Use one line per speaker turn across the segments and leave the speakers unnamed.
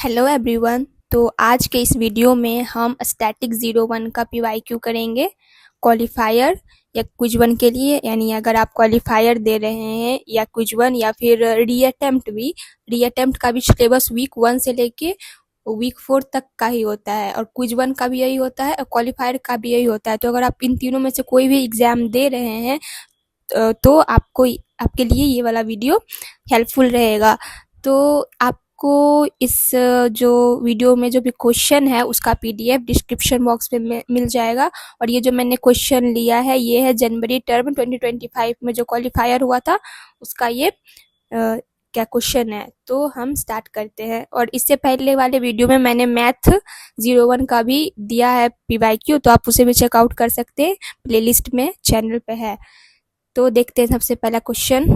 Hello everyone. तो आज के इस वीडियो में हम स्टैटिक 01 का पीवाईक्यू करेंगे क्वालिफायर या क्विज वन के लिए। यानी अगर आप क्वालिफायर दे रहे हैं या क्विज वन या फिर री अटेम्प्ट का भी सिलेबस वीक 1 से लेके वीक 4 तक का ही होता है और क्विज वन का भी यही होता है और क्वालिफायर का भी यही होता है। तो अगर आप इन तीनों में से कोई भी एग्जाम दे रहे हैं तो आपके लिए ये वाला वीडियो हेल्पफुल रहेगा। तो आपको इस जो वीडियो में जो भी क्वेश्चन है उसका पीडीएफ डिस्क्रिप्शन बॉक्स में मिल जाएगा। और ये जो मैंने क्वेश्चन लिया है ये है जनवरी टर्म 2025 में जो क्वालिफायर हुआ था उसका ये क्या क्वेश्चन है। तो हम स्टार्ट करते हैं। और इससे पहले वाले वीडियो में मैंने मैथ 01 का भी दिया है पीवाईक्यू, तो आप उसे भी चेकआउट कर सकते हैं, प्लेलिस्ट में चैनल पे है। तो देखते हैं सबसे पहला क्वेश्चन।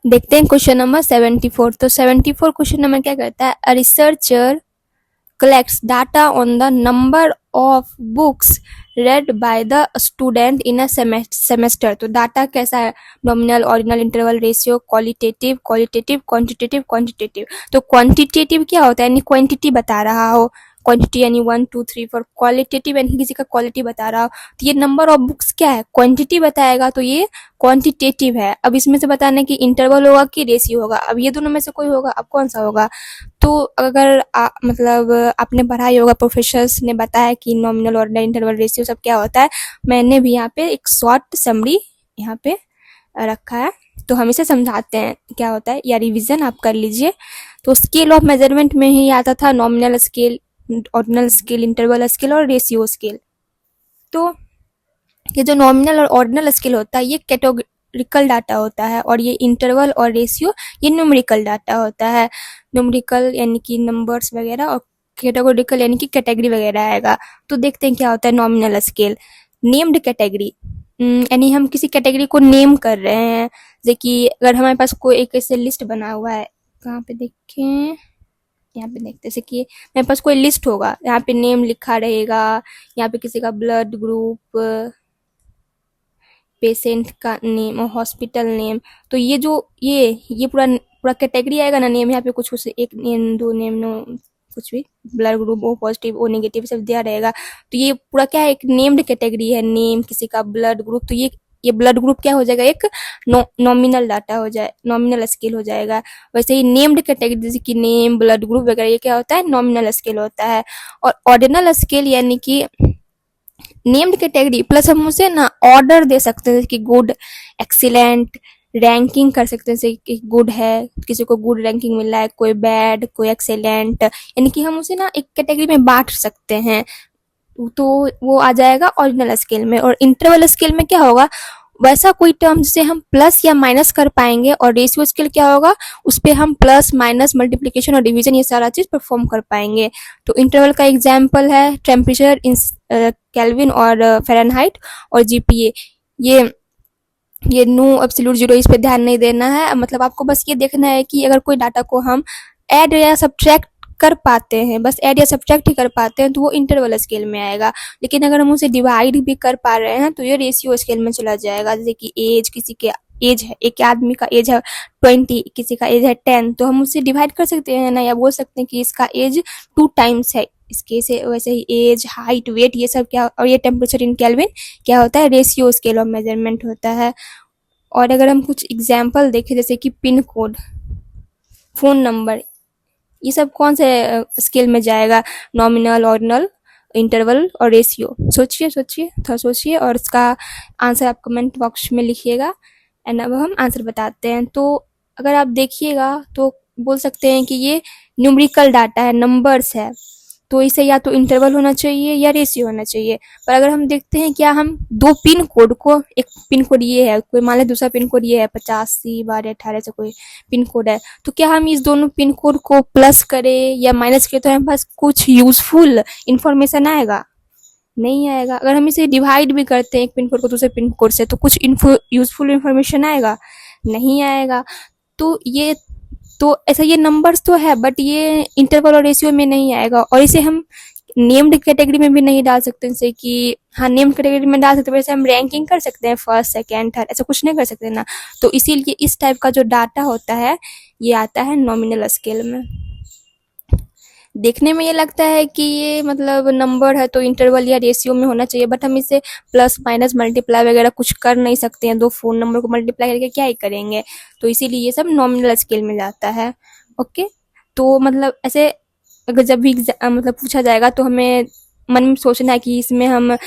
देखते हैं क्वेश्चन नंबर 74। तो 74 क्वेश्चन नंबर क्या कहता है, a researcher collects data on the number of books read by the student in a semester। तो डाटा कैसा है, nominal, ordinal, interval, ratio, qualitative, quantitative, quantitative. तो क्वांटिटेटिव क्या होता है, यानी क्वांटिटी बता रहा हो, क्वांटिटी यानी 1 2 3 4। क्वालिटेटिव यानी किसी का क्वालिटी बता रहा हो। तो ये नंबर ऑफ बुक्स क्या है, क्वांटिटी बताएगा, तो ये क्वांटिटेटिव है। अब इसमें से बताना कि इंटरवल होगा कि रेशियो होगा। अब ये दोनों में से कोई होगा, अब कौन सा होगा। तो अगर मतलब आपने पढ़ाई होगा, प्रोफेसर्स ने बताया कि नॉमिनल, ऑर्डिनल, इंटरवल, रेशियो सब क्या होता है। मैंने भी यहाँ पे एक शॉर्ट समरी यहाँ पे रखा है, तो हम इसे समझाते हैं क्या होता है, या रिवीजन आप कर लीजिए। तो स्केल ऑफ मेजरमेंट में ही आता था nominal scale, ordinal scale, interval scale और रेशियो स्केल। तो ये जो नॉमिनल और ऑर्डिनल स्केल होता है ये कैटेगोरिकल डाटा होता है और ये इंटरवल और रेशियो ये न्यूमेरिकल डाटा होता है। न्यूमेरिकल यानी कि नंबर्स वगैरह और कैटेगोरिकल यानी कि कैटेगरी वगैरह आएगा। तो देखते हैं क्या होता है नॉमिनल स्केल। नेम्ड कैटेगरी यानी हम किसी कैटेगरी को नेम कर रहे हैं। जैसे कि अगर हमारे पास कोई एक ऐसे लिस्ट बना हुआ है, कहाँ पे देखें, यहाँ पे देखते, जैसे कि मेरे पास कोई लिस्ट होगा, यहाँ पे नेम लिखा रहेगा, यहाँ पे किसी का ब्लड ग्रुप, पेशेंट का नेम और हॉस्पिटल नेम। तो ये जो ये पूरा पूरा कैटेगरी आएगा ना नेम। यहाँ पे कुछ कुछ एक नेम, दो नेम, नो कुछ भी, blood group, O positive, O negative सब दिया रहेगा। तो ये पूरा क्या है, एक नेम्ड कैटेगरी है, नेम, किसी का ब्लड ग्रुप। तो ये ब्लड ग्रुप क्या हो जाएगा, एक नॉमिनल डाटा हो जाए, नॉमिनल स्केल हो जाएगा। वैसे ही नेम्ड कैटेगरी जैसे कि नेम, ब्लड ग्रुप वगैरह ये क्या होता है, नॉमिनल स्केल होता है। और ऑर्डिनल स्केल यानी कि नेम्ड कैटेगरी प्लस हम उसे ना ऑर्डर दे सकते हैं कि गुड, एक्सीलेंट, रैंकिंग कर सकते हैं। जैसे कि गुड है, किसी को गुड रैंकिंग मिल रहा है, कोई बैड, कोई एक्सेलेंट, यानी कि हम उसे ना एक कैटेगरी में बांट सकते हैं। तो वो आ जाएगा ऑर्डिनल स्केल में। और इंटरवल स्केल में क्या होगा, वैसा कोई टर्म जिसे हम प्लस या माइनस कर पाएंगे। और रेशियो स्केल क्या होगा, उस पर हम प्लस, माइनस, मल्टीप्लीकेशन और डिवीजन ये सारा चीज परफॉर्म कर पाएंगे। तो इंटरवल का एग्जाम्पल है टेम्परेचर इन केल्विन और फ़ारेनहाइट और जीपीए। ये नो एब्सोल्यूट जीरो, इस पे ध्यान नहीं देना है। मतलब आपको बस ये देखना है कि अगर कोई डाटा को हम ऐड या सब्ट्रैक्ट कर पाते हैं, बस ऐड या सब्ट्रैक्ट ही कर पाते हैं, तो वो इंटरवल स्केल में आएगा। लेकिन अगर हम उसे डिवाइड भी कर पा रहे हैं तो ये रेशियो स्केल में चला जाएगा। जैसे कि एज, किसी के एज है, एक आदमी का एज है 20, किसी का एज है 10, तो हम उससे डिवाइड कर सकते हैं ना, या बोल सकते हैं कि इसका एज 2 टाइम्स है इसके से। वैसे ही एज, हाइट, वेट ये सब क्या, और ये टेम्परेचर इन केल्विन क्या होता है, रेशियो स्केल ऑफ मेजरमेंट होता है। और अगर हम कुछ एग्जाम्पल देखें जैसे कि पिन कोड, फोन नंबर, ये सब कौन से स्केल में जाएगा, नॉमिनल, ऑर्डिनल, इंटरवल और रेशियो। सोचिए थोड़ा सोचिए और इसका आंसर आप कमेंट बॉक्स में लिखिएगा। एंड अब हम आंसर बताते हैं। तो अगर आप देखिएगा तो बोल सकते हैं कि ये न्यूमेरिकल डाटा है, नंबर्स है, तो इसे या तो इंटरवल होना चाहिए या रेशियो होना चाहिए। पर अगर हम देखते हैं क्या हम दो पिन कोड को, एक पिन कोड ये है, कोई मान लें दूसरा पिन कोड ये है 85/18 से कोई पिन कोड है, तो क्या हम इस दोनों पिन कोड को प्लस करें या माइनस करें तो हमारे पास कुछ यूजफुल इंफॉर्मेशन आएगा, नहीं आएगा। अगर हम इसे डिवाइड भी करते हैं एक पिन कोड को दूसरे पिन कोड से, तो कुछ यूजफुल इंफॉर्मेशन आएगा, नहीं आएगा। तो ऐसा ये नंबर्स तो है, बट ये इंटरवल और रेशियो में नहीं आएगा। और इसे हम नेम्ड कैटेगरी में भी नहीं डाल सकते, जैसे कि हाँ नेम्ड कैटेगरी में डाल सकते हैं, वैसे हम रैंकिंग कर सकते हैं फर्स्ट, सेकंड, थर्ड, ऐसा कुछ नहीं कर सकते ना। तो इसीलिए इस टाइप का जो डाटा होता है ये आता है नॉमिनल स्केल में। देखने में ये लगता है कि ये मतलब नंबर है तो इंटरवल या रेशियो में होना चाहिए, बट हम इसे प्लस माइनस मल्टीप्लाई वगैरह कुछ कर नहीं सकते हैं, दो फोन नंबर को मल्टीप्लाई करके क्या ही करेंगे, तो इसीलिए ये सब नॉमिनल स्केल में जाता है। ओके, तो मतलब ऐसे अगर जब भी मतलब पूछा जाएगा तो हमें मन में सोचना है कि इसमें हम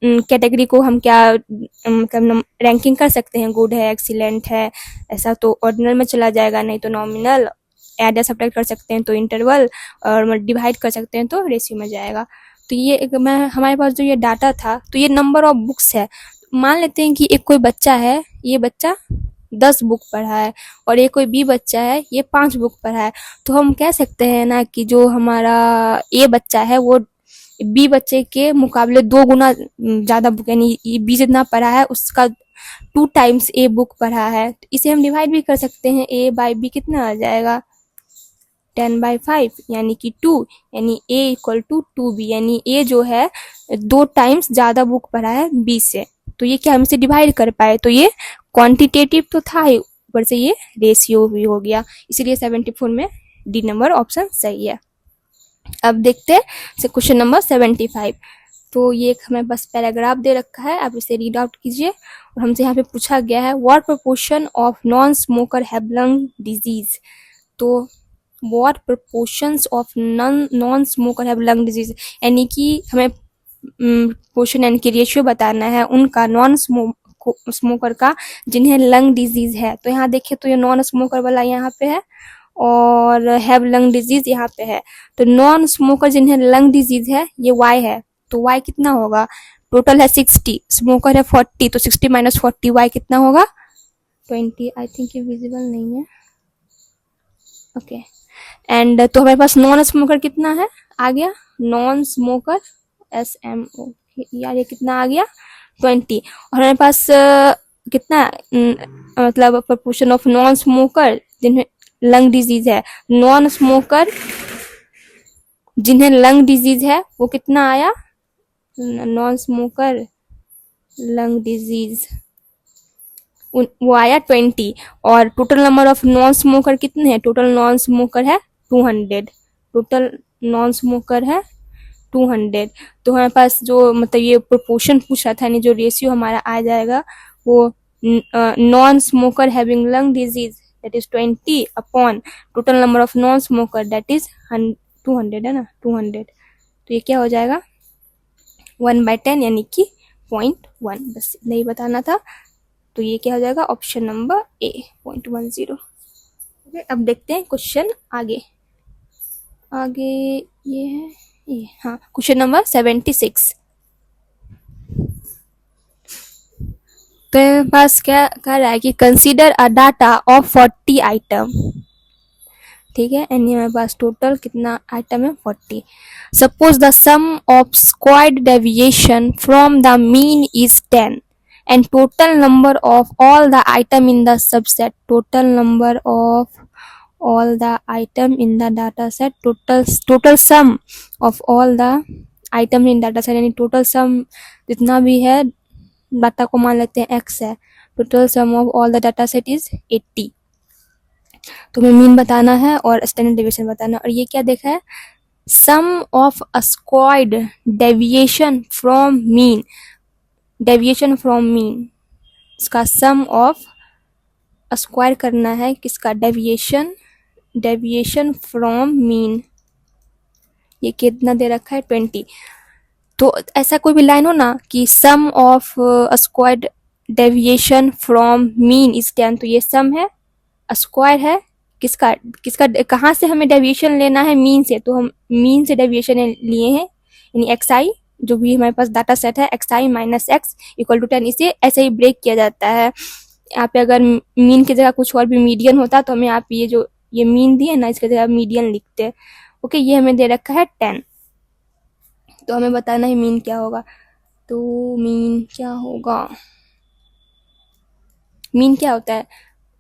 कैटेगरी को हम क्या मतलब रैंकिंग कर सकते हैं, गुड है, एक्सीलेंट है, ऐसा तो ऑर्डिनल में चला जाएगा, नहीं तो नॉमिनल, ऐड या सब्ट्रैक्ट कर सकते हैं तो इंटरवल, और डिवाइड कर सकते हैं तो रेशियो में जाएगा। तो ये एक मैं हमारे पास जो ये डाटा था, तो ये नंबर ऑफ बुक्स है। मान लेते हैं कि एक कोई बच्चा है, ये बच्चा 10 बुक पढ़ा है, और ये कोई बी बच्चा है, ये 5 बुक पढ़ा है, तो हम कह सकते हैं ना कि जो हमारा ए बच्चा है वो बी बच्चे के मुकाबले 2 गुना ज़्यादा बुक, यानी बी जितना पढ़ा है उसका 2 टाइम्स ए बुक पढ़ा है। तो इसे हम डिवाइड भी कर सकते हैं, ए बाई बी कितना आ जाएगा 10/5 यानी कि 2, यानी a इक्वल टू 2b, यानी a जो है 2 टाइम्स ज़्यादा बुक पढ़ा है b से। तो ये क्या हम इसे डिवाइड कर पाए, तो ये क्वांटिटेटिव तो था ही, ऊपर से ये रेशियो भी हो गया, इसीलिए 74 में डी नंबर ऑप्शन सही है। अब देखते हैं क्वेश्चन नंबर 75। तो ये एक हमें बस पैराग्राफ दे रखा है, आप इसे रीड आउट कीजिए, और हमसे यहाँ पे पूछा गया है what proportion of non smoker have lung disease. तो what proportions of non smoker have lung disease, यानी कि हमें पोर्शन यानी कि रेशियो बताना है उनका नॉन स्मोकर का जिन्हें लंग डिजीज है। तो यहाँ देखिए तो ये नॉन स्मोकर वाला यहाँ पे है, और हैव लंग डिजीज यहाँ पे है। तो नॉन स्मोकर जिन्हें लंग डिजीज है ये y है, तो y कितना होगा, टोटल है 60, स्मोकर है 40, तो 60 माइनस 40 y कितना होगा 20। आई थिंक ये विजिबल नहीं है, ओके। एंड तो हमारे पास नॉन स्मोकर कितना है, आ गया नॉन स्मोकर SMO, यार ये कितना आ गया 20, और हमारे पास कितना मतलब प्रोपोर्शन ऑफ नॉन स्मोकर जिन्हें लंग डिजीज है, नॉन स्मोकर जिन्हें लंग डिजीज है वो कितना आया, नॉन स्मोकर लंग डिजीज वो आया 20, और total number of non smoker कितने हैं, टोटल नॉन स्मोकर है 200, टोटल नॉन स्मोकर है 200। तो हमारे पास जो मतलब ये प्रोपोर्शन पूछा था, यानी जो रेशियो हमारा आ जाएगा वो non smoker having lung disease that is 20 upon total number of non smoker that is 200 है ना 200। तो ये क्या हो जाएगा 1/10 यानी कि 0.1, बस नहीं बताना था। तो ये क्या हो जाएगा ऑप्शन नंबर ए 0.10। ओके, अब देखते हैं क्वेश्चन आगे ये है ये, हाँ क्वेश्चन नंबर 76। तो मेरे पास क्या कह रहा है कि consider a data of 40 item, ठीक है, एंड हमारे पास टोटल कितना आइटम है 40। Suppose the sum of squared deviation from the mean is 10 and total number of all the item in the subset, total number of all the item in the data set, total sum of all the item in data set, यानी total sum जितना भी है data को मान लेते हैं x है, total sum of all the data set is 80। तो हमें मीन बताना है और स्टैंडर्ड डेविएशन बताना है, और ये क्या देखा है sum of a squared deviation from mean, deviation from mean इसका सम ऑफ स्क्वायर करना है किसका डेविएशन फ्रॉम मीन, ये कितना दे रखा है 20। तो ऐसा कोई भी लाइन हो ना कि sum of squared deviation from mean is 10, तो ये सम है स्क्वायर है किसका कहाँ से हमें डेविएशन लेना है मीन से, तो हम मीन से डेविएशन लिए हैं, यानी xi जो भी हमारे पास डाटा सेट है xi minus x equal to 10, इसे ऐसे ही ब्रेक किया जाता है। यहाँ पे अगर मीन की जगह कुछ और भी मीडियन होता तो हमें आप ये जो ये मीन दिए ना इसके जगह मीडियन लिखते। ओके, ये हमें दे रखा है 10, तो हमें बताना है मीन क्या होगा। तो मीन क्या होगा, मीन क्या होता है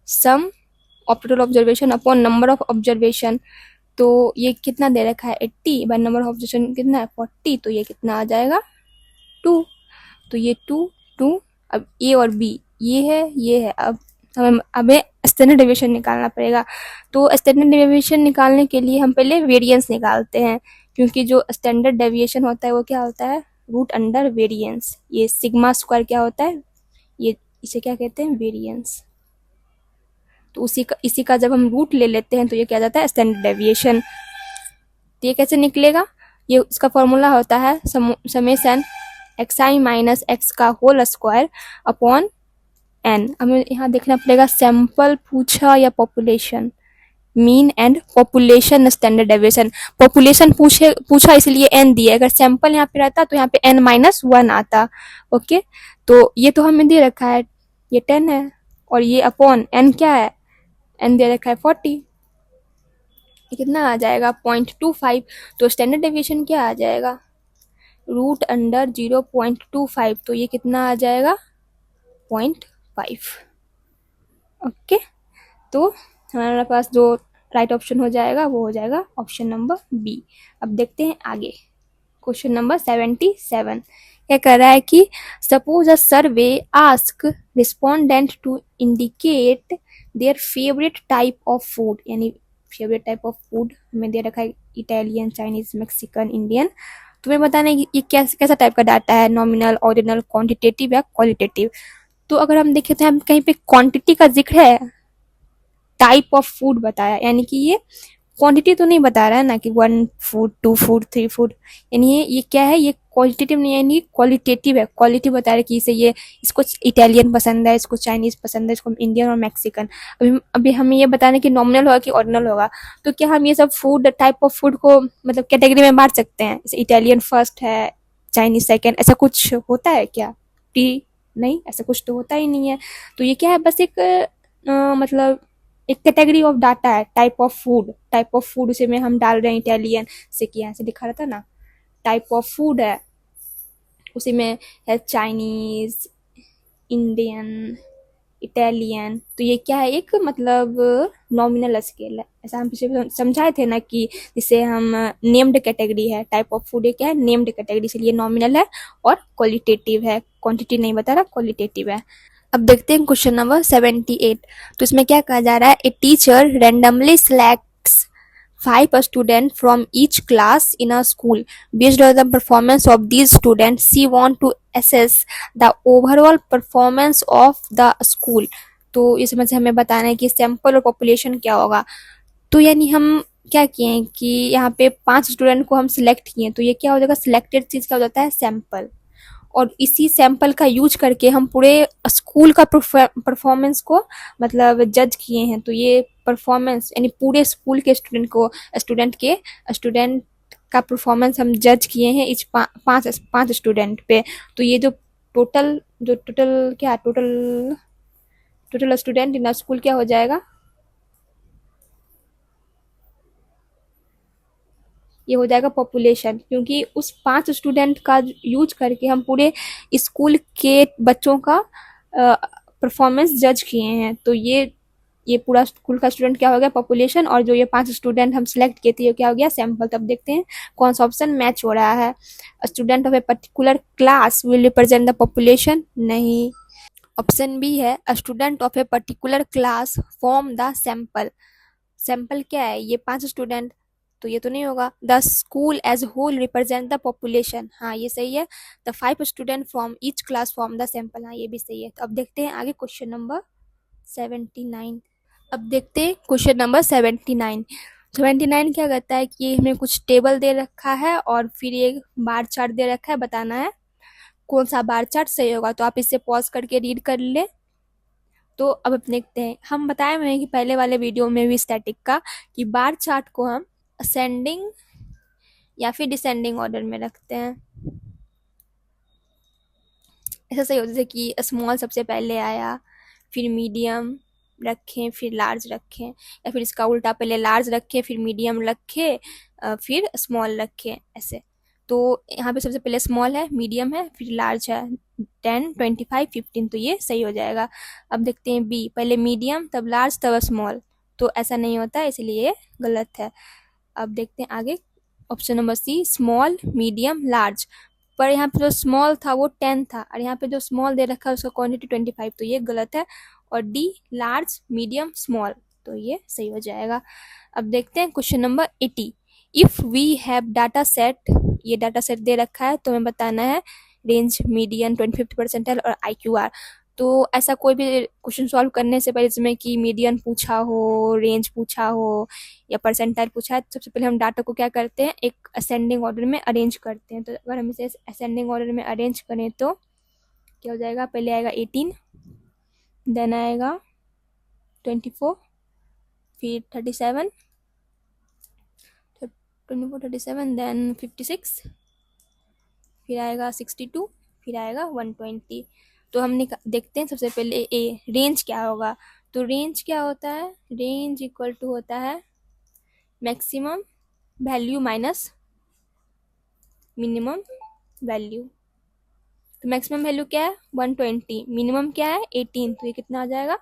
sum of total observation upon number of observation. तो ये कितना दे रखा है 80 बाय नंबर ऑफ ऑब्जर्वेशन कितना है 40, तो ये कितना आ जाएगा 2। तो ये 2 2, अब ए और बी ये है अब हमें अबे स्टैंडर्ड डेविएशन निकालना पड़ेगा। तो स्टैंडर्ड डेविएशन निकालने के लिए हम पहले वेरिएंस निकालते हैं, क्योंकि जो स्टैंडर्ड डेविएशन होता है वो क्या होता है, रूट अंडर वेरिएंस। ये सिग्मा स्क्वायर क्या होता है, ये इसे क्या कहते हैं, वेरिएंस। तो इसी का जब हम रूट ले लेते हैं तो ये क्या जाता है, स्टैंडर्ड डेविएशन। तो ये कैसे निकलेगा, ये इसका फॉर्मूला होता है summation x i minus x का होल स्क्वायर अपॉन एन। हमें यहाँ देखना पड़ेगा सैंपल पूछा या population, mean and population standard deviation. Population पूछा इसलिए एन दिया, अगर सैंपल यहाँ पे रहता तो यहाँ पे एन माइनस वन आता। ओके, तो ये तो हमें दे रखा है, ये 10 है, और ये अपॉन एन क्या है, एन दे रखा है 40। ये कितना आ जाएगा, 0.25। तो स्टैंडर्ड डेविएशन क्या आ जाएगा, रूट अंडर 0.25। तो ये कितना आ जाएगा, 0.5। ओके, तो हमारे पास जो राइट ऑप्शन हो जाएगा वो हो जाएगा ऑप्शन नंबर बी। अब देखते हैं आगे, क्वेश्चन नंबर 77 क्या कर रहा है कि suppose a survey ask respondent to indicate their favourite type of food, यानी फेवरेट टाइप ऑफ फूड हमें दे रखा है इटालियन, चाइनीज, मैक्सिकन, इंडियन। तुम्हें बताना है कि ये कैसा टाइप का डाटा है, नॉमिनल, ऑर्डिनल, क्वांटिटेटिव या क्वालिटेटिव। तो अगर हम देखें तो हम कहीं पे क्वांटिटी का जिक्र है, टाइप ऑफ फूड बताया, यानी कि ये क्वांटिटी तो नहीं बता रहा है ना कि 1 फूड, 2 फूड, 3 फूड, यानी ये क्या है, ये क्वालिटेटिव नहीं है, यानी क्वालिटेटिव है। क्वालिटी बता रहा है कि इसे ये इसको इटालियन पसंद है, इसको चाइनीज पसंद है, इसको इंडियन और मैक्सिकन। अभी हमें ये बताना है कि नॉमिनल होगा कि ऑर्डिनल होगा। तो क्या हम ये सब फूड, टाइप ऑफ फूड को मतलब कैटेगरी में बांट सकते हैं, जैसे इटालियन फर्स्ट है, चाइनीज सेकेंड, ऐसा कुछ होता है क्या, टी नहीं, ऐसा कुछ तो होता ही नहीं है। तो ये क्या है, बस एक मतलब एक कैटेगरी ऑफ डाटा है, type of food. Type of food उसे में हम डाल रहे हैं इटालियन से, कि यहाँ से लिखा रहता ना, टाइप ऑफ फूड है, उसी में है चाइनीज, इंडियन, इटालियन। तो ये क्या है, एक मतलब नॉमिनल स्केल है, ऐसा हम पीछे समझाए थे ना कि जिसे हम नेम्ड कैटेगरी है। टाइप ऑफ फूड क्या है, नेम्ड कैटेगरी, इसलिए नॉमिनल है और क्वालिटेटिव है, क्वांटिटी नहीं बता रहा, क्वालिटेटिव है। अब देखते हैं क्वेश्चन नंबर 78। तो इसमें क्या कहा जा रहा है, a teacher randomly selects 5 students from each class in a school. Based on the performance of these students, she want to assess the overall performance of the school. तो इस समझ से हमें बताना है कि सैंपल और पॉपुलेशन क्या होगा। तो यानी हम क्या किए हैं कि यहाँ पे 5 स्टूडेंट को हम सिलेक्ट किए, तो ये क्या हो जाएगा, सिलेक्टेड चीज क्या हो जाता है, सैंपल। और इसी सैंपल का यूज करके हम पूरे स्कूल का परफॉर्मेंस को मतलब जज किए हैं। तो ये परफॉर्मेंस यानी पूरे स्कूल के स्टूडेंट का परफॉर्मेंस हम जज किए हैं इस पांच स्टूडेंट पे। तो ये जो टोटल स्टूडेंट इन स्कूल क्या हो जाएगा, ये हो जाएगा पॉपुलेशन, क्योंकि उस 5 स्टूडेंट का यूज करके हम पूरे स्कूल के बच्चों का परफॉर्मेंस जज किए हैं। तो ये पूरा स्कूल का स्टूडेंट क्या हो गया, पॉपुलेशन, और जो ये 5 स्टूडेंट हम सिलेक्ट किए थे ये क्या हो गया, सैंपल। तब देखते हैं कौन सा ऑप्शन मैच हो रहा है। Student of a particular class will represent the population, नहीं। ऑप्शन बी है student of a particular class form the sample. Sample क्या है, ये 5 स्टूडेंट, तो ये तो नहीं होगा। The school as whole represent the population, हाँ ये सही है। The 5 student from each class form the sample, हाँ ये भी सही है। तो अब देखते हैं आगे क्वेश्चन नंबर 79। अब देखते हैं क्वेश्चन नंबर 79। 79 क्या कहता है कि हमें कुछ टेबल दे रखा है और फिर एक बार चार्ट दे रखा है, बताना है कौन सा बार चार्ट सही होगा। तो आप इसे पॉज करके रीड कर ले। तो अब देखते हैं, हम बताए हुए हैं कि पहले वाले वीडियो में भी स्टैटिक का, कि बार चार्ट को हम असेंडिंग या फिर डिसेंडिंग ऑर्डर में रखते हैं। ऐसा सही होता है कि स्मॉल सबसे पहले आया, फिर मीडियम रखें, फिर लार्ज रखें, या फिर इसका उल्टा, पहले लार्ज रखें फिर मीडियम रखें फिर स्मॉल रखें, ऐसे। तो यहाँ पे सबसे पहले स्मॉल है, मीडियम है, फिर लार्ज है, 10, 25, 15, तो ये सही हो जाएगा। अब देखते हैं बी, पहले मीडियम तब लार्ज तब स्मॉल, तो ऐसा नहीं होता, इसलिए ये गलत है। अब देखते हैं आगे, option number C, small, medium, large. पर यहाँ पे जो स्मॉल था वो 10 था, और यहाँ पे जो स्मॉल दे रखा है उसका क्वांटिटी 25, तो ये गलत है। और डी लार्ज मीडियम स्मॉल, तो ये सही हो जाएगा। अब देखते हैं question number 80। If we have data set, ये डाटा सेट दे रखा है तो हमें बताना है रेंज, मीडियन, 25th परसेंटाइल और IQR। तो ऐसा कोई भी क्वेश्चन सॉल्व करने से पहले जिसमें कि मीडियन पूछा हो, रेंज पूछा हो या परसेंटाइल पूछा है, तो सबसे पहले हम डाटा को क्या करते हैं, एक असेंडिंग ऑर्डर में अरेंज करते हैं। तो अगर हम इसे असेंडिंग ऑर्डर में अरेंज करें तो क्या हो जाएगा, पहले आएगा 18, देन आएगा 24, फिर 37, 24, 37, देन 56, फिर आएगा 62, फिर आएगा 120। तो हम देखते हैं सबसे पहले ए रेंज क्या होगा। तो रेंज क्या होता है, रेंज इक्वल टू होता है maximum value minus minimum value. तो मैक्सिमम वैल्यू क्या है 120, मिनिमम क्या है 18, तो ये कितना आ जाएगा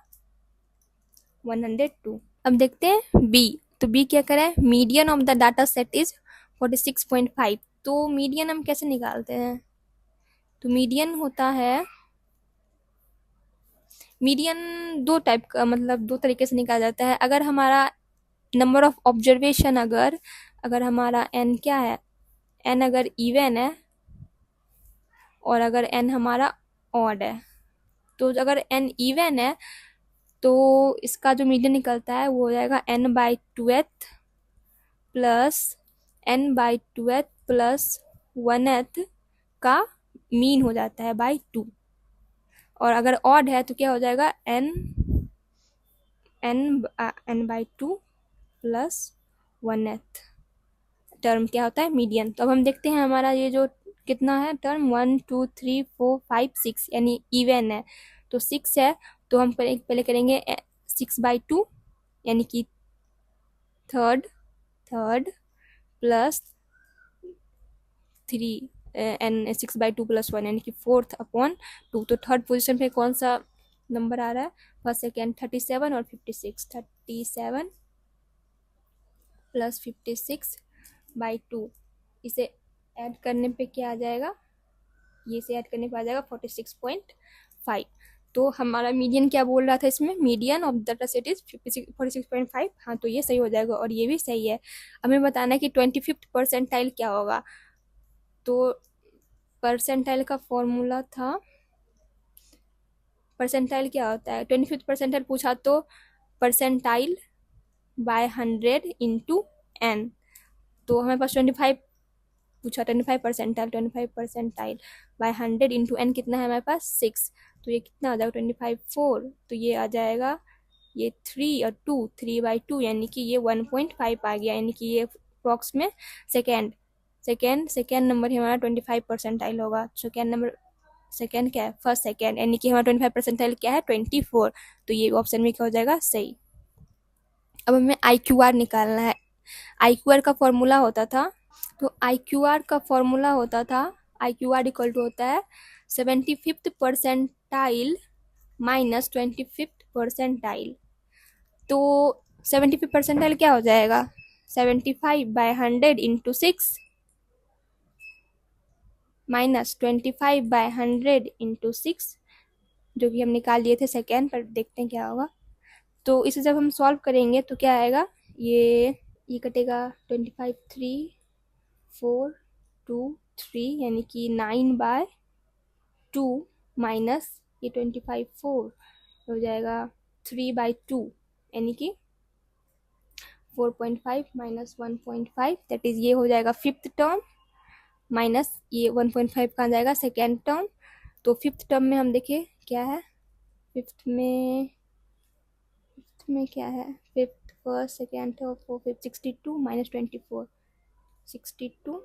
102। अब देखते हैं बी। तो बी क्या करें, median of the data set is 46.5। तो मीडियन हम कैसे निकालते हैं, तो मीडियन होता है, मीडियन दो टाइप का, मतलब दो तरीके से निकाला जाता है। अगर हमारा नंबर ऑफ ऑब्जर्वेशन, अगर हमारा एन क्या है, एन अगर इवन है और अगर एन हमारा ऑड है, तो अगर एन इवन है तो इसका जो मीडियन निकलता है वो हो जाएगा n/2th plus n/2th plus 1th का मीन हो जाता है बाई 2। और अगर ऑड है तो क्या हो जाएगा n/2 प्लस 1th टर्म क्या होता है मीडियन। तो अब हम देखते हैं हमारा ये जो कितना है टर्म 1 2 3 4 5 6 यानी इवन है, तो 6 है। तो हम पहले करेंगे 6/2 यानी कि थर्ड प्लस 3 एन 6/2 प्लस 1 यानी कि 4th अपॉन 2। तो थर्ड पोजीशन पे कौन सा नंबर आ रहा है, फर्स्ट सेकेंड 37 और 56, 37 प्लस 56/2। इसे ऐड करने पे क्या आ जाएगा, ये से ऐड करने पे आ जाएगा 46.5। तो हमारा मीडियन क्या बोल रहा था इसमें, median of data set is 46.5। हाँ, तो ये सही हो जाएगा और ये भी सही है। हमें बताना है कि 25th परसेंटाइल क्या होगा। तो परसेंटाइल का फॉर्मूला था, परसेंटाइल क्या होता है, 25th परसेंटाइल पूछा तो परसेंटाइल बाय 100 इंटू एन। तो हमारे पास 25 पूछा, 25 percentile, 25 percentile by 100 into n कितना है हमारे पास 6। तो ये कितना आ जाएगा 25 4, तो ये आ जाएगा ये 3 और 2 3/2 यानी कि ये 1.5 आ गया, यानी कि ये अप्रॉक्स में सेकेंड नंबर ही हमारा 25 परसेंटाइल होगा। सेकेंड नंबर, सेकेंड क्या है, फर्स्ट सेकेंड, यानी कि हमारा 25 परसेंटाइल क्या है 24। तो ये ऑप्शन में क्या हो जाएगा सही। अब हमें IQR निकालना है। IQR का फॉर्मूला होता था, तो IQR का फॉर्मूला होता था, IQR इक्वल टू होता है 75th percentile minus 25th percentile. तो 75th परसेंटाइल क्या हो जाएगा 75/100 इंटू 6 माइनस 25/100 इंटू 6, जो कि हम निकाल लिए थे सेकेंड पर, देखते हैं क्या होगा। तो इसे जब हम सॉल्व करेंगे तो क्या आएगा, ये कटेगा 25 3 4 2 3 यानी कि 9/2 माइनस ये 25 4 हो जाएगा 3/2 यानी कि 4.5 माइनस 1.5 दैट इज ये हो जाएगा फिफ्थ टर्म, माइनस ये 1.5 कहाँ जाएगा सेकेंड टर्म। तो फिफ्थ टर्म में हम देखिए क्या है, फिफ्थ में क्या है, fifth first second third fourth fifth 62 minus 24, 62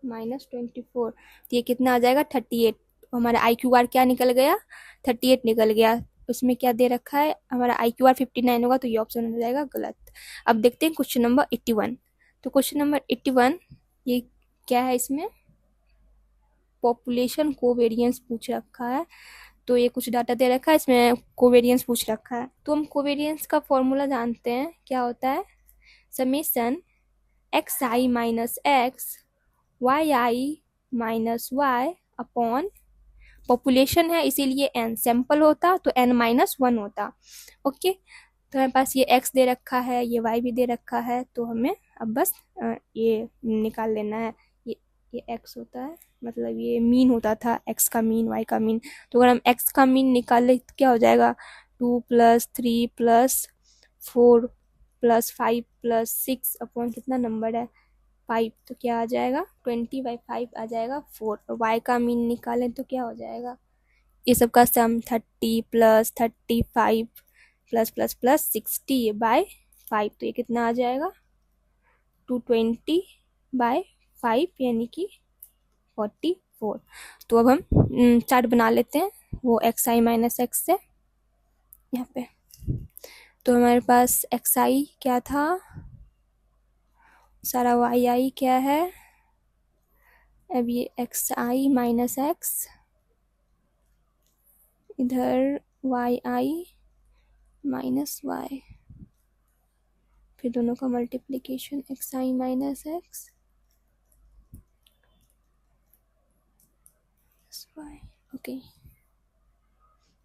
minus 24, तो ये कितना आ जाएगा 38। हमारा IQR क्या निकल गया 38 निकल गया। उसमें क्या दे रखा है हमारा IQR 59 होगा, तो ये ऑप्शन हो जाएगा गलत। अब देखते हैं क्वेश्चन नंबर 81। तो क्वेश्चन नंबर 81 ये क्या है, इसमें पॉपुलेशन कोवेरियंस पूछ रखा है। तो ये कुछ डाटा दे रखा है, इसमें कोवेरियंस पूछ रखा है। तो हम कोवेरियंस का फॉर्मूला जानते हैं क्या होता है, summation xi minus X Y I minus Y upon population है इसीलिए n, सैंपल होता तो n-1 होता। ओके, तो हमारे पास ये x दे रखा है, ये y भी दे रखा है, तो हमें अब बस ये निकाल लेना है। ये x होता है, मतलब ये मीन होता था, x का मीन, y का मीन। तो अगर हम x का मीन निकाले तो क्या हो जाएगा, 2 + 3 + 4 + 5 + 6 अपॉन कितना नंबर है 5, तो क्या आ जाएगा 20/5 आ जाएगा 4। और y का मीन निकालें तो क्या हो जाएगा, ये सब का सम 30 + 35 ++ 60/5, तो ये कितना आ जाएगा 220/5 यानी कि 44। तो अब हम चार्ट बना लेते हैं वो xi - x से यहाँ पे। तो हमारे पास xi क्या था, सारा yi क्या है, अब ये xi - x, इधर yi - y, फिर दोनों का multiplication xi - x y। Okay,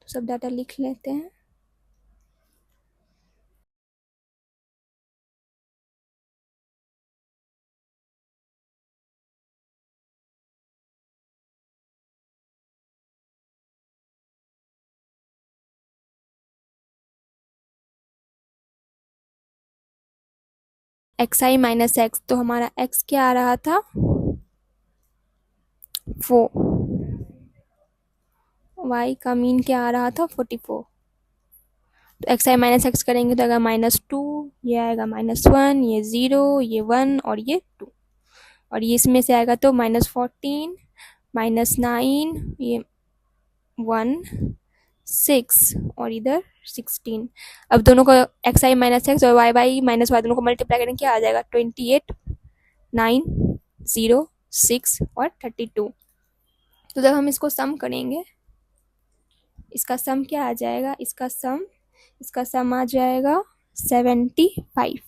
तो सब डाटा लिख लेते हैं। xi - x, तो हमारा x क्या आ रहा था 4, y का मीन क्या आ रहा था 44। तो xi - x करेंगे तो आएगा -2, ये आएगा -1, ये 0, ये 1 और ये 2, और ये इसमें से आएगा तो -14, -9, ये 1, 6 और इधर 16। अब दोनों को xi - x और y - y दोनों को मल्टीप्लाई करेंगे क्या आ जाएगा 28, 9, 0, 6 और 32। तो जब हम इसको सम करेंगे, इसका सम क्या आ जाएगा, इसका सम आ जाएगा 75।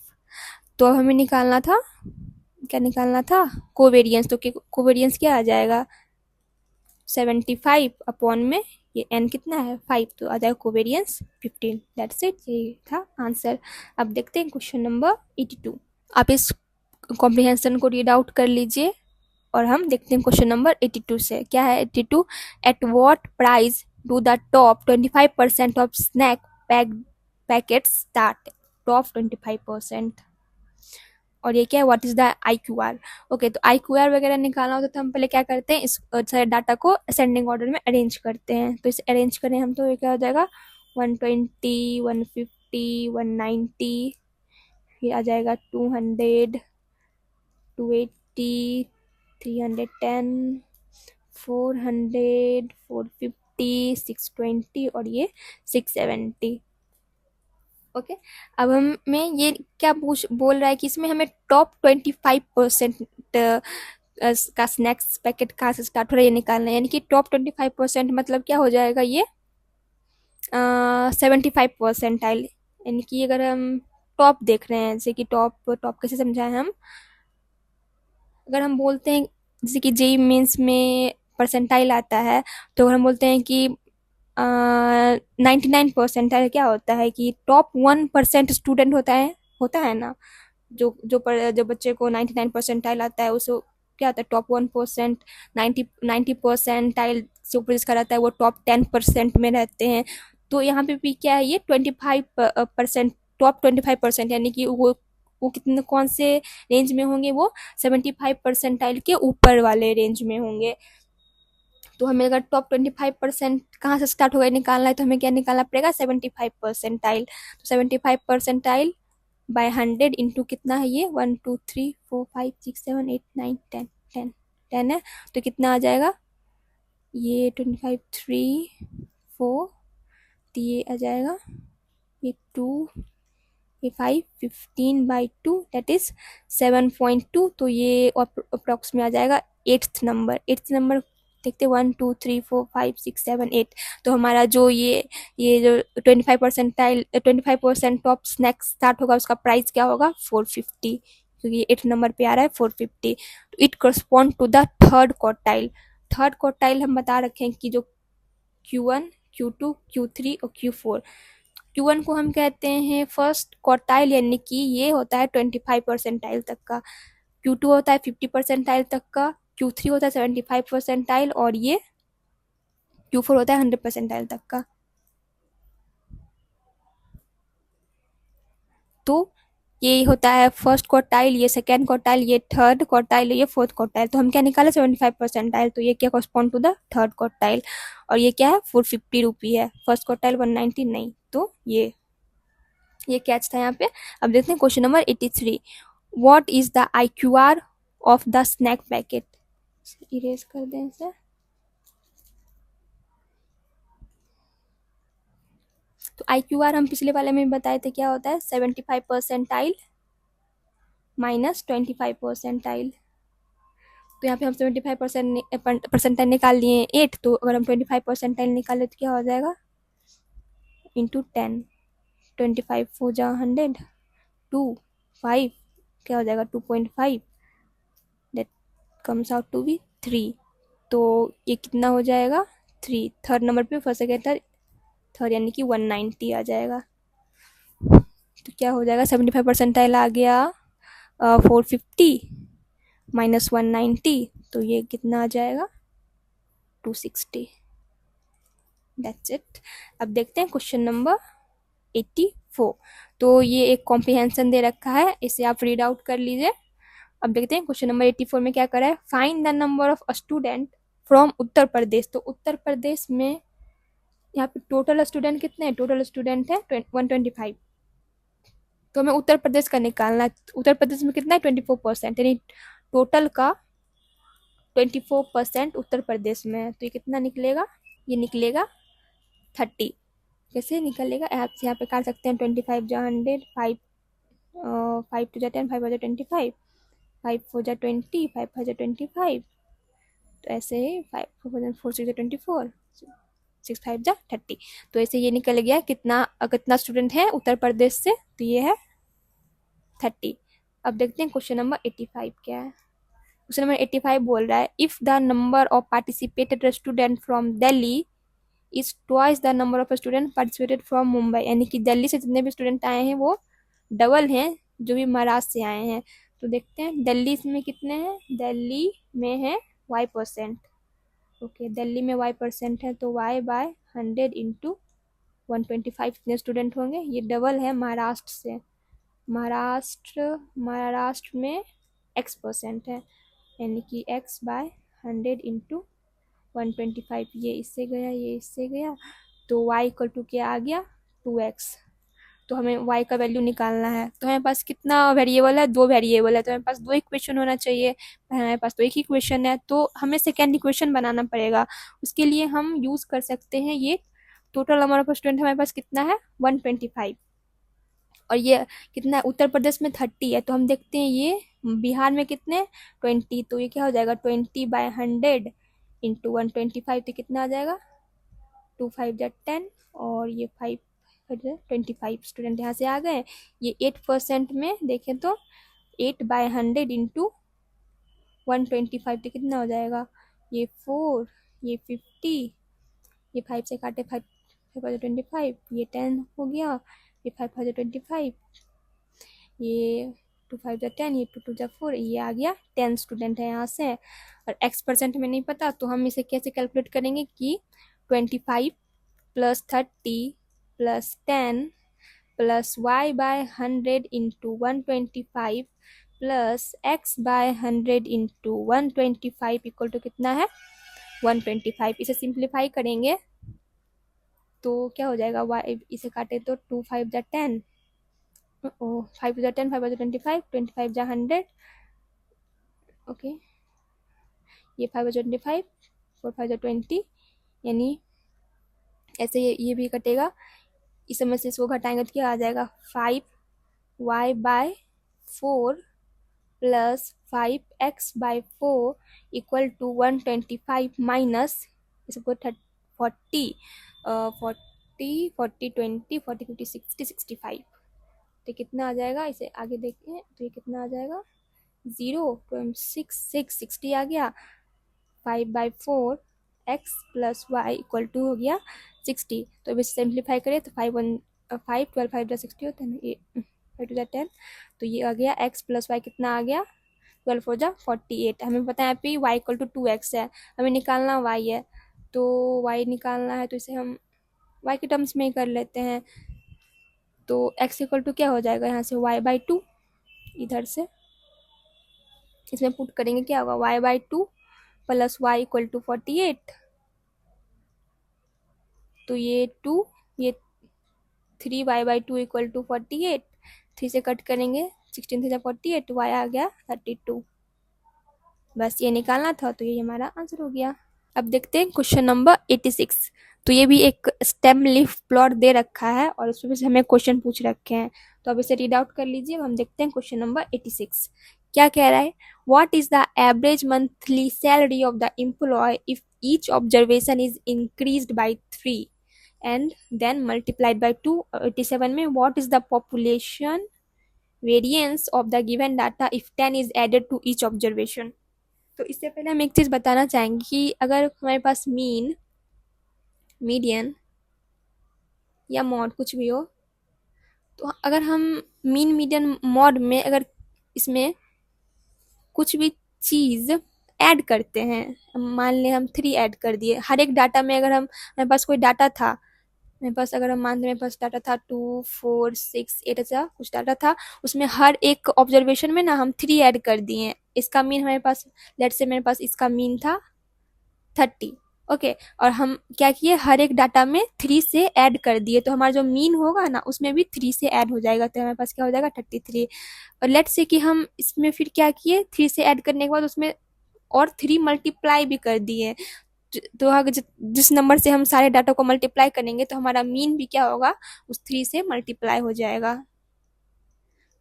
तो हमें निकालना था, क्या निकालना था, कोवेरियंस। तो कोवेरियंस क्या आ जाएगा 75 अपॉन में ये n कितना है 5, तो आ जाएगा कोवेरियंस 15। दैट्स इट, यही था आंसर। अब देखते हैं क्वेश्चन नंबर 82। आप इस कॉम्प्रिहेंशन को रीड आउट कर लीजिए और हम देखते हैं क्वेश्चन नंबर 82 से क्या है। 82, at what price do the top 25% of snack packets start, top 25%। और ये क्या है, what is the IQR। Okay, तो IQR वगैरह निकालना होता है तो हम पहले क्या करते हैं, इस सारे डाटा को असेंडिंग ऑर्डर में अरेंज करते हैं। तो इसे अरेंज करें हम तो ये क्या हो जाएगा 120, 150, 190, फिर आ जाएगा 200, 280, 310, 400, 450, 620 और ये 670। ओके, अब हमें ये क्या बोल रहा है कि इसमें हमें टॉप 25% का स्नैक्स पैकेट कहाँ से स्टार्ट हो रहा है ये निकालना है। यानी कि टॉप 25% मतलब क्या हो जाएगा ये 75 परसेंटाइल। यानी कि अगर हम टॉप देख रहे हैं, जैसे कि टॉप टॉप कैसे समझाएं हम, अगर हम बोलते हैं जैसे कि जेई मेंस में परसेंटाइल आता है, तो अगर हम बोलते हैं कि 99 परसेंटाइल क्या होता है कि टॉप 1% स्टूडेंट होता है ना, जो बच्चे को 99 परसेंटाइल आता है उसको क्या होता है टॉप 1%। 90 परसेंटाइल से ऊपर जिसका रहता है वो टॉप 10% में रहते हैं। तो यहाँ पे भी क्या है ये 25%, टॉप 25%, यानी कि वो कितने कौन से रेंज में होंगे, वो 75 परसेंटाइल के ऊपर वाले रेंज में होंगे। तो हमें अगर टॉप 25% कहाँ से स्टार्ट होगा निकालना है, तो हमें क्या निकालना पड़ेगा 75 परसेंटाइल। तो 75 परसेंटाइल बाय 100 इंटू कितना है ये 1 2 3 4 5 6 7 8 9 10 10 10 है, तो कितना आ जाएगा ये 25 3 4, तो ये आ जाएगा ये 2, ये 5, 15/2 दैट इज 7.2। तो ये अप्रॉक्स में आ जाएगा 8th नंबर देखते 1 2 3 4 5 6 7 8। तो हमारा जो ये जो 25% टॉप स्नैक स्टार्ट होगा उसका प्राइस क्या होगा 450, क्योंकि 8th नंबर पे आ रहा है 450। तो it correspond to the third quartile. Third quartile हम बता रखे हैं कि जो Q1, Q2, Q3 और Q4। Q1 को हम कहते हैं फर्स्ट क्वार्टाइल, यानी कि ये होता है 25 परसेंटाइल तक का। Q2 होता है 50 परसेंटाइल तक का। Q3 होता है 75 परसेंटाइल और ये Q4 होता है 100 परसेंटाइल तक का। तो ये होता है फर्स्ट क्वार्टाइल, ये सेकेंड क्वार्टाइल, ये थर्ड क्वार्टाइल, ये फोर्थ क्वार्टाइल। तो हम क्या निकाले 75 परसेंटाइल, तो ये क्या correspond to the third quartile. और ये क्या है 450 रुपी है। फर्स्ट क्वार्टाइल 190 नहीं। तो ये कैच था यहाँ पे। अब देखते हैं question number 83। What is the IQR of the snake packet. Erase कर दें इसे। तो IQR हम पिछले वाले में बताए थे क्या होता है, 75 परसेंटाइल माइनस 25 परसेंटाइल। तो यहाँ पे हम 75 परसेंटाइल निकाल लिए 8, तो अगर हम 25 परसेंटाइल निकाले तो क्या हो जाएगा इंटू 10। 25 हो जा 100, 5 क्या हो जाएगा 2.5, that comes out to be 3। तो ये कितना हो जाएगा 3। थर्ड नंबर पे फर्स्ट सेकेंड थर्ड यानी कि 190 आ जाएगा। तो क्या हो जाएगा 75 परसेंटाइल आ गया 450 माइनस 190, तो ये कितना आ जाएगा 260। That's it. अब देखते हैं क्वेश्चन नंबर 84। तो ये एक कॉम्प्रिहेंशन दे रखा है, इसे आप रीड आउट कर लीजिए। अब देखते हैं क्वेश्चन नंबर 84 में क्या करा है। Find the number of student from Uttar Pradesh. तो उत्तर प्रदेश में यहाँ पे टोटल स्टूडेंट कितने हैं, टोटल स्टूडेंट है 125। तो हमें उत्तर प्रदेश का निकालना है। उत्तर प्रदेश में कितना है 24%, यानी टोटल का 24% उत्तर प्रदेश में है। तो ये कितना निकलेगा, ये निकलेगा 30। कैसे निकलेगा, आप यहाँ पे काट सकते हैं 25 जा 100, 5 5 टू जा 10, 5 जा 25, 5 4 जा 20, 5 जा 25। तो ऐसे ही 5 4 4 6 जा 24, 6 5 जा 30। तो ऐसे ये निकल गया कितना कितना स्टूडेंट है उत्तर प्रदेश से, तो ये है 30। अब देखते हैं क्वेश्चन नंबर 85 क्या है। क्वेश्चन नंबर 85 बोल रहा है if the number of participated student from Delhi is twice the number of student participated from Mumbai, यानी कि दिल्ली से जितने भी स्टूडेंट आए हैं वो डबल हैं जो भी महाराष्ट्र से आए हैं। तो देखते हैं दिल्ली में कितने हैं, दिल्ली में है y%। ओके, दिल्ली में y% है तो y बाय 100 इंटू 125 कितने स्टूडेंट होंगे, ये डबल है महाराष्ट्र से। महाराष्ट्र में x% है, यानी कि x बाय 100 इंटू 125। ये इससे गया, ये इससे गया, तो y इक्वल टू क्या आ गया 2x। तो हमें y का वैल्यू निकालना है। तो हमारे पास कितना वेरिएबल है, 2 वेरिएबल है, तो हमारे पास 2 इक्वेशन होना चाहिए। हमारे पास तो एक ही इक्वेशन है, तो हमें सेकेंड इक्वेशन बनाना पड़ेगा। उसके लिए हम यूज़ कर सकते हैं ये टोटल नंबर ऑफ स्टूडेंट हमारे पास कितना है 125, और ये कितना है उत्तर प्रदेश में 30 है। तो हम देखते हैं ये बिहार में कितने 20, तो ये क्या हो जाएगा 20 बाय 100 इंटू 125, तो कितना आ जाएगा 2 5 जा 10, और ये 5 25 स्टूडेंट यहाँ से आ गए। ये 8% में देखें तो 8 बाय 100 इंटू 125, तो कितना हो जाएगा, ये 4, ये 50, ये 5 से काटे 5 5 25, ये 10 हो गया, ये 5 5 25, ये 2 5 जा 10, ये 2 2 जा 4, ये आ गया 10 स्टूडेंट है यहाँ से। और x% में नहीं पता, तो हम इसे कैसे कैलकुलेट करेंगे कि 25 plus 30 plus 10 plus y by 100 into 125 plus x by 100 into 125 equal to कितना है 125। इसे सिंप्लीफाई करेंगे तो क्या हो जाएगा, y इसे काटे तो 2 5 जा 10, 5 जा 10, 5 जा 25, 25 जा 100, ओके, ये 5 जा 25, 4 5 जा 20, यानी ऐसे ये भी कटेगा। इस समय से इसको घटाएंगे तो क्या आ जाएगा 5y by 4 plus 5x by 4 equal to 125 minus इसको 40 40 40 20 40 50 60 65, तो कितना आ जाएगा, इसे आगे देखते हैं तो ये कितना आ जाएगा 0 6 6 60 आ गया। 5 by 4 x plus y equal to हो गया 60। तो अब इसे सिंप्लीफाई करें तो 5 12 5 60 होता है ना, ये 5 टू 10। तो ये आ गया एक्स प्लस वाई कितना आ गया 12 फोर जा 48। हमें पता है यहाँ पे वाई इक्वल टू 2x है, हमें निकालना वाई है, तो वाई निकालना है तो इसे हम वाई के टर्म्स में ही कर लेते हैं। तो x इक्वल टू क्या हो जाएगा यहाँ से y/2, इधर से इसमें पुट करेंगे क्या होगा y/2 plus y equal to 48। तो ये 2 ये 3y/2 इक्वल टू 48, 3 से कट करेंगे 16 3 से 48, y आ गया 32। बस ये निकालना था, तो ये हमारा आंसर हो गया। अब देखते हैं क्वेश्चन नंबर 86। तो ये भी एक स्टेम लीफ प्लॉट दे रखा है और उसमें से हमें क्वेश्चन पूछ रखे हैं, तो अब इसे रीड आउट कर लीजिए। हम देखते हैं क्वेश्चन नंबर 86 क्या कह रहा है। What is the average monthly salary of the employee if each observation is increased by 3 and then multiplied by 2। 87 में what is the population variance of the given data if 10 is added to each observation. तो इससे पहले हम एक चीज़ बताना चाहेंगे कि अगर हमारे पास मीन, मीडियन या मॉड कुछ भी हो, तो अगर हम मीन मीडियन मॉड में अगर इसमें कुछ भी चीज़ ऐड करते हैं, मान लें हम 3 ऐड कर दिए हर एक डाटा में, अगर हम हमारे पास कोई डाटा था, मेरे पास अगर हम मान लें मेरे पास डाटा था 2 4 6 8 ऐसा कुछ डाटा था, उसमें हर एक ऑब्जर्वेशन में ना हम 3 ऐड कर दिए। इसका मीन हमारे पास, लेट से मेरे पास इसका मीन था 30, ओके, और हम क्या किए हर एक डाटा में 3 से ऐड कर दिए, तो हमारा जो मीन होगा ना उसमें भी 3 से ऐड हो जाएगा, तो हमारे पास क्या हो जाएगा 33। और लेट से कि हम इसमें फिर क्या किए 3 से ऐड करने के बाद उसमें और 3 मल्टीप्लाई भी कर दिए, तो अगर जिस नंबर से हम सारे डाटा को मल्टीप्लाई करेंगे तो हमारा मीन भी क्या होगा उस 3 से मल्टीप्लाई हो जाएगा।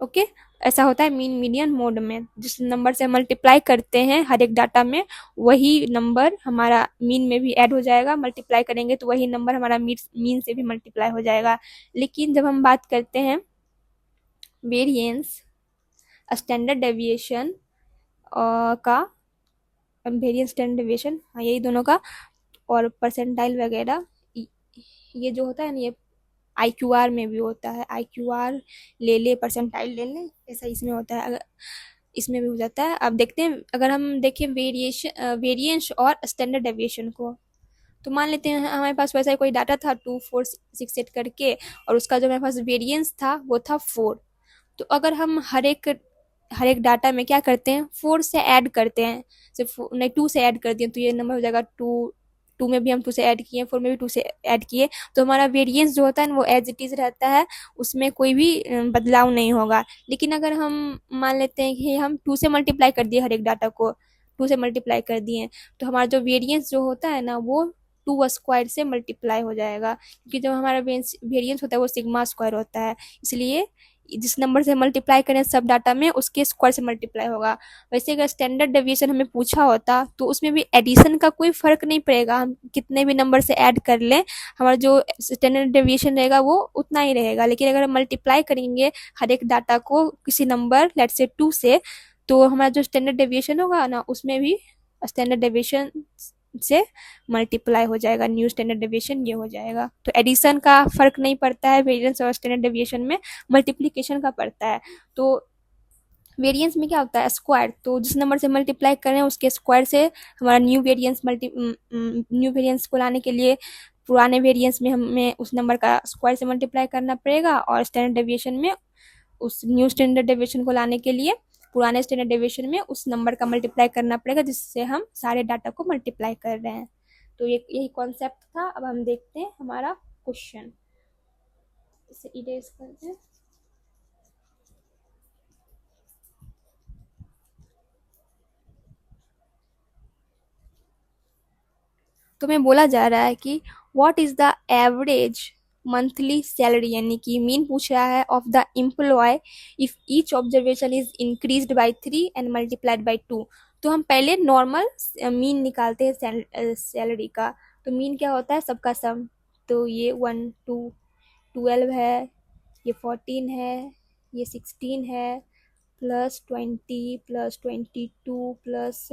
ओके, ऐसा होता है मीन मीडियन मोड में, जिस नंबर से मल्टीप्लाई करते हैं हर एक डाटा में वही नंबर हमारा मीन में भी ऐड हो जाएगा, मल्टीप्लाई करेंगे तो वही नंबर हमारा मीन से भी मल्टीप्लाई हो जाएगा। लेकिन जब हम बात करते हैं वेरिएंस, स्टैंडर्ड डेविएशन का, वेरिएंस स्टैंडर्ड डेविएशन, हाँ यही दोनों का, और परसेंटाइल वगैरह, ये जो होता है ना ये IQR में भी होता है, IQR ले ले परसेंटाइल ले ले, ऐसा इसमें होता है, अगर इसमें भी हो जाता है। अब देखते हैं अगर हम देखें वेरिएंस और स्टैंडर्ड डेविएशन को, तो मान लेते हैं हमारे पास वैसा कोई डाटा था 2 4 6 8 करके, और उसका जो हमारे पास वेरिएंस था वो था 4। तो अगर हम हर एक डाटा में क्या करते हैं 4 से ऐड करते हैं, सिर्फ नहीं 2 से ऐड कर दिए, तो ये नंबर हो जाएगा 2, 2 में भी हम 2 से ऐड किए, 4 में भी 2 से ऐड किए, तो हमारा वेरिएंस जो होता है ना वो एज इट इज़ रहता है, उसमें कोई भी बदलाव नहीं होगा। लेकिन अगर हम मान लेते हैं कि हम 2 से मल्टीप्लाई कर दिए हर एक डाटा को, 2 से मल्टीप्लाई कर दिए, तो हमारा जो वेरिएंस जो होता है ना वो 2 स्क्वायर से मल्टीप्लाई हो जाएगा, क्योंकि जो हमारा वेरिएंस होता है वो सिग्मा स्क्वायर होता है, इसलिए जिस नंबर से मल्टीप्लाई करें सब डाटा में उसके स्क्वायर से मल्टीप्लाई होगा। वैसे अगर स्टैंडर्ड डेविएशन हमें पूछा होता तो उसमें भी एडिशन का कोई फर्क नहीं पड़ेगा, हम कितने भी नंबर से ऐड कर लें हमारा जो स्टैंडर्ड डेविएशन रहेगा वो उतना ही रहेगा। लेकिन अगर हम मल्टीप्लाई करेंगे हर एक डाटा को किसी नंबर लेट से 2 से, तो हमारा जो स्टैंडर्ड डेविएशन होगा ना उसमें भी स्टैंडर्ड डेविएशन से मल्टीप्लाई हो जाएगा, न्यू स्टैंडर्ड डेविएशन ये हो जाएगा। तो एडिशन का फर्क नहीं पड़ता है वेरिएंस और स्टैंडर्ड डेविएशन में, मल्टीप्लिकेशन का पड़ता है। तो वेरिएंस में क्या होता है स्क्वायर, तो जिस नंबर से मल्टीप्लाई करें उसके स्क्वायर से हमारा न्यू वेरिएंस को लाने के लिए पुराने वेरिएंस में हमें उस नंबर का स्क्वायर से मल्टीप्लाई करना पड़ेगा, और स्टैंडर्ड डेविएशन में उस न्यू स्टैंडर्ड डेविएशन को लाने के लिए पुराने स्टैंडर्ड डेविएशन में उस नंबर का मल्टीप्लाई करना पड़ेगा जिससे हम सारे डाटा को मल्टीप्लाई कर रहे हैं। तो ये यही कॉन्सेप्ट था। अब हम देखते हैं हमारा क्वेश्चन, इसे इरेज करते हैं। तो मैं बोला जा रहा है कि what is the average monthly salary, यानी कि मीन पूछ रहा है of the employee if each observation is increased by 3 and multiplied by 2। तो हम पहले नॉर्मल मीन निकालते हैं सैलरी का। तो मीन क्या होता है सबका सम, तो ये 1 2 12 है, ये 14 है, ये 16 है, plus 20 plus 22 plus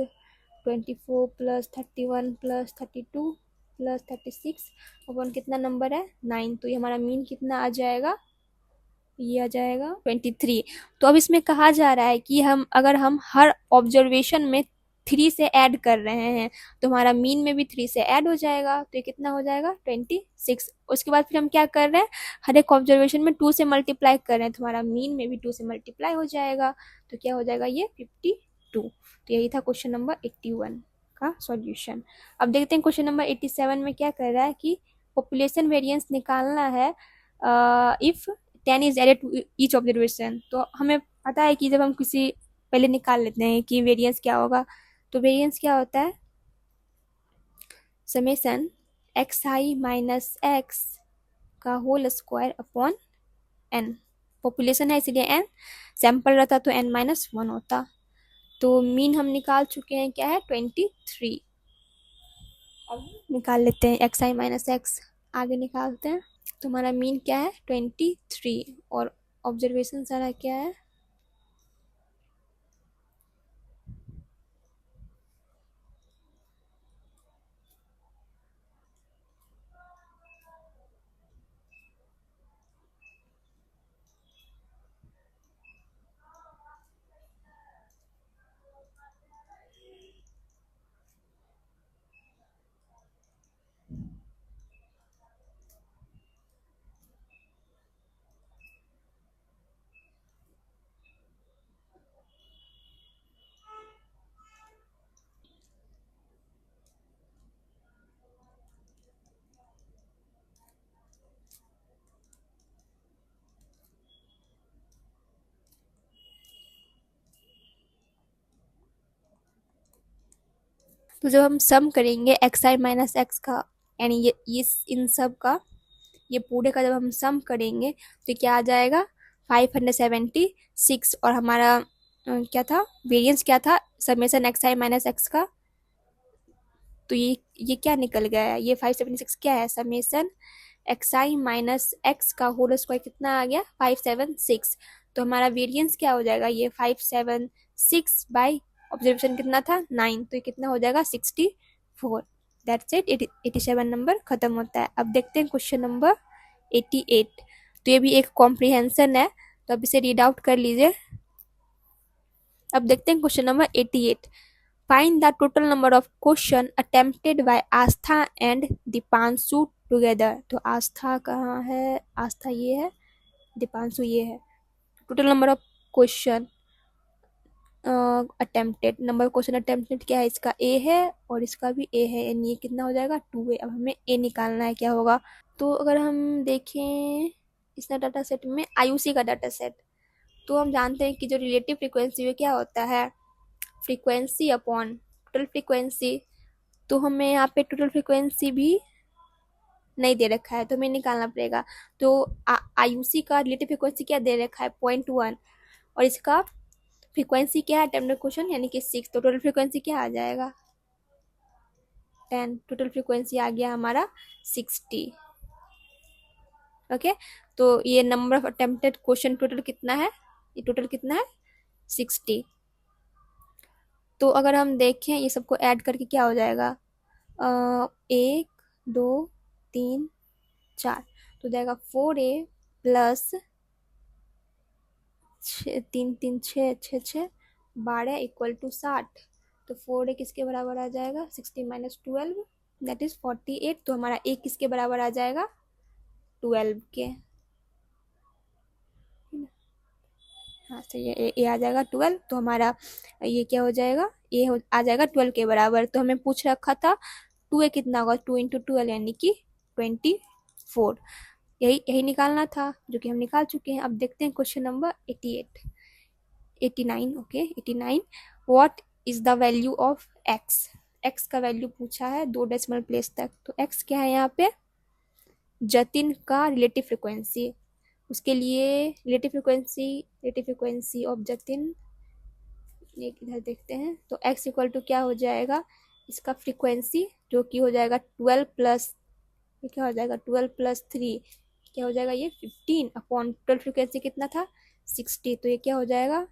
24 plus 31 plus 32 plus 36 अपन कितना नंबर है 9। तो ये हमारा मीन कितना आ जाएगा, ये आ जाएगा 23। तो अब इसमें कहा जा रहा है कि अगर हम हर ऑब्जर्वेशन में 3 से ऐड कर रहे हैं तो हमारा मीन में भी 3 से ऐड हो जाएगा, तो ये कितना हो जाएगा 26। उसके बाद फिर हम क्या कर रहे हैं, हर एक ऑब्जर्वेशन में 2 से मल्टीप्लाई कर रहे हैं तो हमारा मीन में भी 2 से मल्टीप्लाई हो जाएगा, तो क्या हो जाएगा ये 52। तो यही था क्वेश्चन नंबर 81 का सॉल्यूशन। अब देखते हैं क्वेश्चन नंबर 87 में क्या कर रहा है कि पॉपुलेशन वेरिएंस निकालना है if 10 is added to each observation. तो हमें पता है कि जब हम किसी पहले निकाल लेते हैं कि वेरिएंस क्या होगा, तो वेरिएंस क्या होता है summation x i minus x का whole square upon n. Population है इसलिए एन, सैंपल रहता तो एन माइनस 1 होता। तो मीन हम निकाल चुके हैं क्या है 23। अब निकाल लेते हैं एक्स आई माइनस एक्स, आगे निकालते हैं। तो हमारा मीन क्या है 23 और ऑब्जर्वेशन सारा क्या है तो जब हम सम करेंगे एक्स आई माइनस एक्स का यानी ये इन सब का ये पूरे का जब हम सम करेंगे तो क्या आ जाएगा 576। और हमारा क्या था वेरिएंस क्या था summation x i minus x का, तो ये क्या निकल गया है, ये 576 क्या है summation x i minus x का होल स्क्वायर कितना आ गया 576। तो हमारा वेरिएंस क्या हो जाएगा ये 576 बाई ऑब्जर्वेशन कितना था 9, तो ये कितना हो जाएगा 64। दैट्स इट, 87 नंबर खत्म होता है। अब देखते हैं क्वेश्चन नंबर 88। तो ये भी एक कॉम्प्रिहेंशन है, तो अब इसे रीड आउट कर लीजिए। अब देखते हैं question number 88। Find the total number of question attempted by Astha and Deepanshu together. तो आस्था कहाँ है, आस्था ये है, दीपांशु ये है। Total number of question attempted, number question attempted क्या है इसका ए है और इसका भी ए है, यानी ये कितना हो जाएगा 2 अब हमें ए निकालना है क्या होगा। तो अगर हम देखें इस डाटा सेट में आयुषी का डाटा सेट, तो हम जानते हैं कि जो रिलेटिव फ्रीक्वेंसी है क्या होता है फ्रीक्वेंसी अपॉन टोटल फ्रीक्वेंसी। तो हमें यहाँ पे टोटल फ्रीक्वेंसी भी नहीं दे रखा है तो हमें निकालना पड़ेगा। तो आयुषी का रिलेटिव फ्रीक्वेंसी क्या दे रखा है 0.1 और इसका फ्रीक्वेंसी क्या है अटेम्प्टेड क्वेश्चन यानी कि 6, तो टोटल फ्रीक्वेंसी क्या आ जाएगा 10। टोटल फ्रीक्वेंसी आ गया हमारा 60। ओके, तो ये number of attempted question total कितना है, ये टोटल कितना है 60। तो अगर हम देखें ये सबको ऐड करके क्या हो जाएगा 1 2 3 4, तो जाएगा 4a प्लस 3 3 6 6 6 12 इक्वल टू 60। तो 4a किसके बराबर आ जाएगा 60 माइनस 12 दैट इज 48। तो हमारा a किसके बराबर आ जाएगा 12 के, हाँ सही है, ए आ जाएगा 12। तो हमारा ये क्या हो जाएगा आ जाएगा 12 के बराबर। तो हमें पूछ रखा था 2a कितना होगा 2 इंटू 12 यानी कि 24, यही निकालना था जो कि हम निकाल चुके हैं। अब देखते हैं question number 89। Okay 89, what is the value of x. X का वैल्यू पूछा है 2 डेसिमल प्लेस तक। तो एक्स क्या है यहाँ पे जतिन का रिलेटिव फ्रिक्वेंसी, उसके लिए रिलेटिव फ्रिक्वेंसी ऑफ जतिन एक इधर देखते हैं। तो x इक्वल टू क्या हो जाएगा इसका फ्रीक्वेंसी जो कि हो जाएगा 12 प्लस ये क्या हो जाएगा 12 प्लस 3 क्या हो जाएगा ये 15 अपॉन टोटल फ्रीक्वेंसी कितना था 60। तो ये क्या हो जाएगा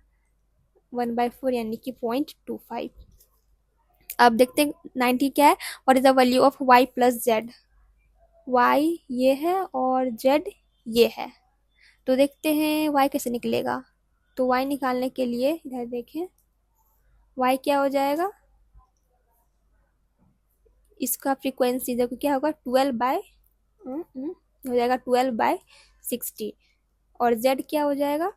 1/4 यानी कि 0.25। अब देखते हैं 90 क्या है। What is the value of y plus Z. y ये है और z ये है। तो देखते हैं y कैसे निकलेगा। तो y निकालने के लिए इधर देखें, y क्या हो जाएगा, इसका फ्रीक्वेंसी देखो क्या होगा, 12 बाय हो जाएगा 12/60। और z क्या हो जाएगा,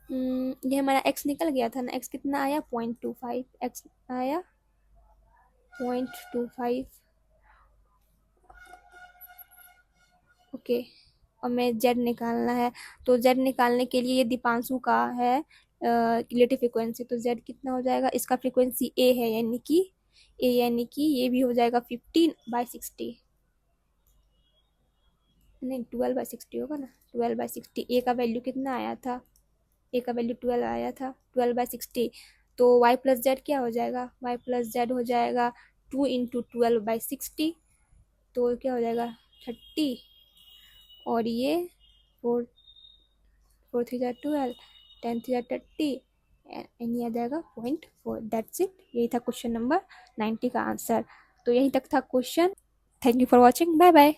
ये हमारा x निकल गया था ना, x कितना आया 0.25, x आया 0.25। ओके, और मैं z निकालना है। तो z निकालने के लिए ये दीपांशु का है रिलेटिव फ्रिक्वेंसी। तो z कितना हो जाएगा, इसका फ्रिक्वेंसी a है, यानी कि ये भी हो जाएगा 15/60, नहीं 12/60 होगा ना, 12/60। ए का वैल्यू कितना आया था, ए का वैल्यू 12 आया था, 12/60। तो y प्लस जेड क्या हो जाएगा, y प्लस जेड हो जाएगा 2 इंटू 12/60। तो क्या हो जाएगा 30, और ये 4 4 3 12, 10 3 30, एंड ये आ जाएगा 0.4। दैट्स इट, यही था क्वेश्चन नंबर 90 का आंसर। तो यहीं तक था question. Thank you for watching, bye bye.